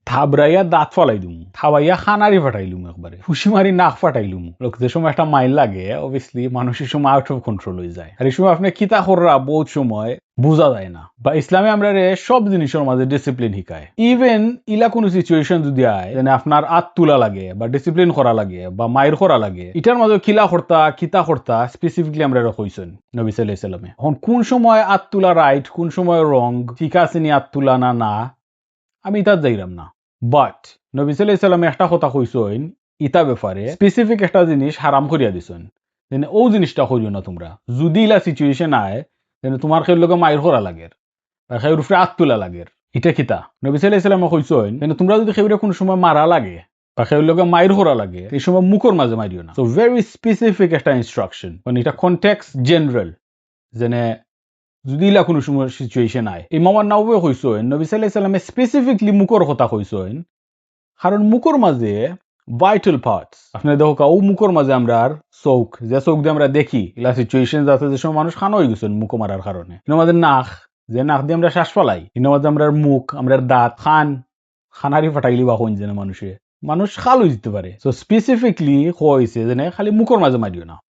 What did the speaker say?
থাবরাইয়া দাঁত ফলাই দিমু, থাবাইয়া খানারি ফাটাইলুম, একবারে ফুসি মারি নাক ফাটাইলুম। লোক যে সময় একটা মাইল লাগে অবভিয়াসলি মানুষের সময় আউট অফ কন্ট্রোল হয়ে যায়, আর এই সময় আপনি কিতা কররা বহুত সময় বোঝা যায় না। বা ইসলামে আমরা সব জিনিসের মাঝে ডিসিপ্লিন শিখায়। ইভেন ইলা কোনো সিচুয়েশন যদি আয় যেন আপনার আত তুলা লাগে বা ডিসিপ্লিন করা লাগে বা মায়ের করা লাগে, এটার মাঝে কিলা করতা কিতা করতা স্পেসিফিকলি আমরা কইছেন নবী সাল্লাল্লাহু আলাইহি সাল্লামে। এখন কোন সময় আত তুলা রাইট, কোন সময় রং, ঠিক আছে নি আত তুলা না না, আমি ইতাত যাইলাম না। বাট নবী সাল্লাল্লাহু আলাইহি সাল্লামে একটা কথা কইছেন ইতা ব্যাপারে, স্পেসিফিক একটা জিনিস হারাম করিয়া দিছেন, যেন ও জিনিসটা করিও না তোমরা। যদি ইলা সিচুয়েশন আয় যেন তোমার খেয়ে লোকে মায়ের করা লাগে বা খেয়ের উপরে আত তুলা লাগে, এটা কিতা নবী সাল্লাল্লাহু আলাইহি সাল্লামে কইছেন যেন তোমরা যদি খেয়ে কোনো সময় মারা লাগে বা খেয়ের লোকে মায়ের করা লাগে, এই সময় মুখের মাঝে মারিও না। সো ভেরি স্পেসিফিক একটা ইনস্ট্রাকশন, মানে এটা কনটেক্সট জেনারেল, যেনে যদি ইলা কোনো সময় সিচুয়েশন আয়। ইমাম নাওয়াবী কইছেন নবী সাল্লাল্লাহু আলাইহি সাল্লামে স্পেসিফিকলি মুখের কথা কইছেন, কারণ মুখের মাঝে ভাইটাল পার্টস আপনি দেখো ও মুখের মাঝে আমরা চোখ, যে চোখ দিয়ে আমরা দেখি ইলা সিচুয়েশন যাতে যে সময় মানুষ খানো হয়ে গেছেন মুখ মারার কারণে, আমাদের নাক, যে নাক দিয়ে আমরা শ্বাস ফেলাই, মাঝে আমরা মুখ, আমরা দাঁত, খানারি ফাটাইলি বা কোন যেন মানুষ খাল হয়ে যেতে পারে। সো স্পেসিফিকলি হয়েছে যে খালি মুখের মাঝে মারিও না।